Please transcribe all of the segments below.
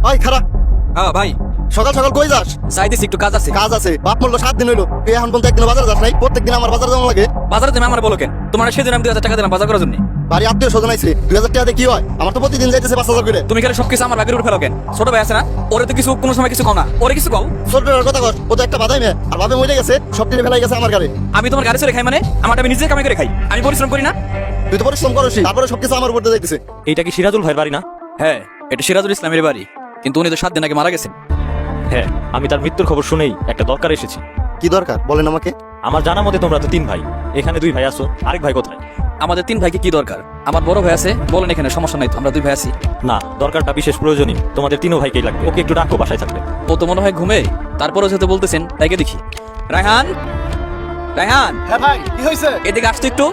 ভাই খারাপ। হ্যাঁ ভাই, সকাল সকাল কই যাস? চাইতেছি একটু কাজ আছে। কাজ আছে? বাপ মরলো 7 দিন হইলো, তুই এখন পর্যন্ত একদিন বাজারে যাস নাই? প্রত্যেকদিন আমার বাজার যাওয়া লাগে। বাজারে তুমি আমার বলো কেন? তোমার সেদিন আমি 2000 টাকা দিলাম বাজার করার জন্য। বাড়ি আত্মীয় স্বজন আইছে, 2000 টাকা দিয়ে কি হয়? আমার তো প্রতিদিন যাইতেছে 5000 করে। তুমি খালি সবকিছু আমার ব্যাগের উপর ফেলো কেন? ছোট ভাই আছে না, ওরে তো কিছু কোনো সময় কিছু কও না, ওরে কিছু কও। ছোটটার কথা কর, ও তো একটা বাধাই মেয়ে, আর ভাবে মরে গেছে, সব টিনে ফেলাই গেছে আমার গাড়ি। আমি তোমার গাড়ি চড়ে খাই মানে? আমারটা আমি নিজে কামাই করে খাই, আমি পরিশ্রম করি না? তুই তো পরিশ্রম করছিস, তারপরে সবকিছু আমার উপর দিয়ে যাইতেছে। এইটা কি সিরাজুল ভাইয়ের বাড়ি না? হ্যাঁ, এটা সিরাজুল ইসলামের বাড়ি, কিন্তু উনি তো 7 দিন আগে মারা গেছেন। হ্যাঁ, আমি তার মৃত্যুর খবর শুনেই একটা দরকার এসেছি। কি দরকার বলেন আমাকে? আমার জানা মতে তোমরা তো 3 ভাই, এখানে 2 ভাই আছো, আরেক ভাই কোথায়? আমাদের 3 ভাইকে কি দরকার? আমার বড় ভাই আছে, বলেন এখানে, সমস্যা নাই তো, আমরা 2 ভাই আছি। না, দরকারটা বিশেষ প্রয়োজনীয়, তোমাদের 3 ভাইকেই লাগবে। ওকে একটু ডাকো বাসায় থাকলে। ও তো মনে হয় ঘুমে, তারপরেও যেহেতু বলতেছেন তাইকে দেখি। রায়হান, রায়হান, হ্যাঁ ভাই, কি হয়েছে? এদিকে আসতো একটু।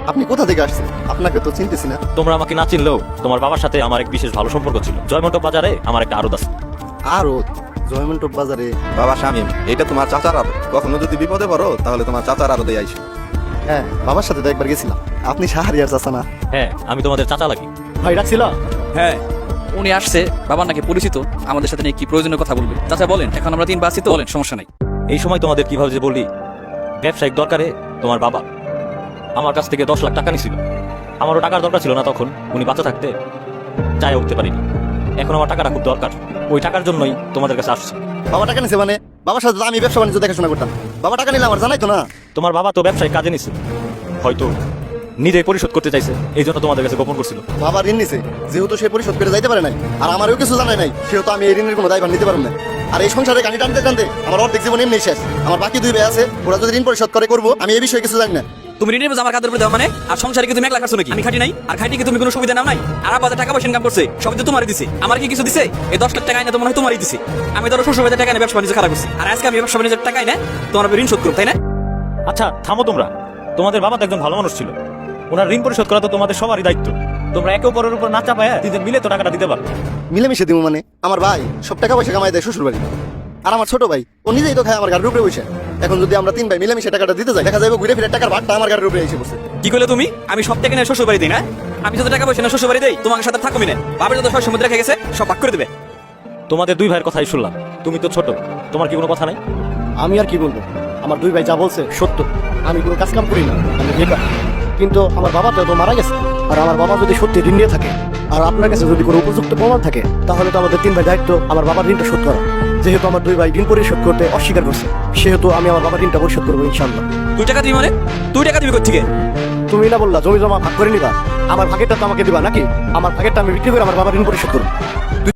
আপনি কোথা থেকে আসছেন? আপনাকে তো চিনতেছি না। তোমরা আমাকে না চিনলেও তোমার বাবার সাথে আমার এক বিশেষ ভালো সম্পর্ক ছিল। জয়মন্টপ বাজারে আমার একটা আড়ত আছে। আরো জয়মন্টপ বাজারে? বাবা শামীম, এটা তোমার চাচার আদর। কখনো যদি বিপদে পড়ো তাহলে তোমার চাচার আদরে আইসো। হ্যাঁ, বাবার সাথে তো একবার গেছিলাম। আপনি শাহরিয়ার চাচা না? হ্যাঁ, আমি তোমাদের চাচা লাগি। ভাই ডাকছিল? হ্যাঁ, উনি আসছে, বাবার নাকি পরিচিত, আমাদের সাথে নিয়ে কি প্রয়োজনীয় কথা বলবে। চাচা বলেন, এখন আমরা 3 ভাই আছি তো, বলেন, সমস্যা নাই। এই সময় তোমাদের কিভাবে যে বলি, ব্যবসায়িক দরকারে তোমার বাবা আমার কাছ থেকে 10 লাখ টাকা নিছিল। আমারও টাকার দরকার ছিল না তখন, উনি বাঁচা থাকতে চাই উঠতে পারিনি। এখন আমার টাকাটা খুব দরকার, ওই টাকার জন্যই তোমাদের কাছে আসছি। বাবা টাকা নিছে মানে? বাবার সাথে তো আমি ব্যবসা বাণিজ্য দেখাশোনা করতাম, বাবা টাকা নিলে আমার জানাই তো না। তোমার বাবা তো ব্যবসায়িক কাজে নিছে, হয়তো নিজে পরিশোধ করতে চাইছে, এই জন্য তোমাদের কাছে গোপন করছিল। বাবা ঋণ নিছে, যেহেতু সে পরিশোধ করে যাইতে পারে নাই, আর আমারও কিছু জানাই নাই, সেহেতু আমি এই ঋণের কোনো দায়ভার নিতে পারবো না। আর এই সংসারে গাড়ি টানতে টানতে আমার অর্ধেক জীবন এমনি শেষ। আমার বাকি 2 ভাই আছে, ওরা যদি ঋণ পরিশোধ করে করবো, আমি এই বিষয়ে কিছু জানি না। তুমি ঋণের বোঝা আমার কাঁধের উপরে দাও মানে? আর সংসারে কি তুমি 1 লাখ খাচ্ছ নাকি? আমি খাটি নাই? আর খাইটি কি তুমি কোনো সুবিধা নাও নাই? আর বাজার টাকা পয়সা ইনকাম করছে, সব তো তোমারই দিছে। আমার কি কিছু দিছে? এই 10 লাখ টাকা এনে তো মনে হয় তোমারই দিছে। আমি ধরো শ্বশুর বাড়িতে টাকা এনে ব্যবসা বাণিজ্য খারাপ করছি, আর আজকে আমি ব্যবসা বাণিজ্যের টাকা এনে তোমার ঋণ শোধ করব, তাই না? আচ্ছা থামো তোমরা, তোমাদের বাবা তো একজন ভালো মানুষ ছিল, ওনার ঋণ পরিশোধ করা তো তোমাদের সবারই দায়িত্ব। তোমরা একে অপরের উপর না চাপায়া 3 জন মিলে তো টাকাটা দিতে পারো। মিলেমিশে দিব মানে? আমার ভাই সব টাকা পয়সা কামাই দেয় শ্বশুর বাড়ি, আর আমার ছোট ভাই ও নিজেই তো খায় আমার গাড়ির উপরে বসে। এখন যদি আমরা 3 ভাই মিলেমিশে টাকাটা দিতে যাই, দেখা যাবে ঘুরে ফিরে টাকার ভাগটা আমার গাড়ির উপরে এসে পড়ছে। কি করলে তুমি? আমি সব টাকা নিয়ে শ্বশুর বাড়ি দিই না? আমি যত টাকা পয়সা না শ্বশুর বাড়ি দেই, তোমার সাথে থাকো মিনে, বাবার যত সয় সমুদ্রে রেখে গেছে সব ভাগ করে দেবে। তোমাদের 2 ভাইয়ের কথাই শুনলাম, তুমি তো ছোট, তোমার কি কোনো কথা নাই? আমি আর কি বলবো, আমার 2 ভাই যা বলছে সত্য। আমি কোনো কাজ কাম করি না, আমি বেকার। কিন্তু আমার বাবা তো মারা গেছে, আর আমার বাবা যদি সত্যি ঋণ নিয়ে থাকে, আর আপনার কাছে যদি কোনো উপযুক্ত প্রমাণ থাকে, তাহলে তো আমাদের 3 ভাই দায়িত্ব আমার বাবার ঋণটা শোধ করা। যেহেতু আমার 2 ভাই ঋণ পরিশোধ করতে অস্বীকার করছে, সেহেতু আমি আমার বাবার ঋণটা পরিশোধ করবো ইনশাল্লাহ। 2 টাকা দিবি মানে? 2 টাকা দিবি কোত্থেকে? তুমি না বললা জমি জমা ভাগ করে নিবা, আমার ভাগেরটা তো আমাকে দিবা নাকি? আমার ভাগেরটা আমি বিক্রি করে আমার বাবার ঋণ পরিশোধ করবো।